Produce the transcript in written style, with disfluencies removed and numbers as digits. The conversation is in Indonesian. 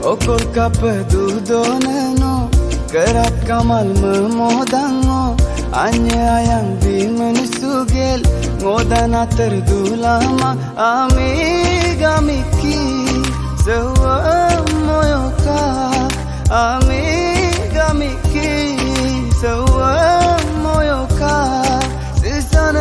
Okol kapedudono kerat kamal memodango anya ayang di menusugel ngodana terdulama amigamiki sewa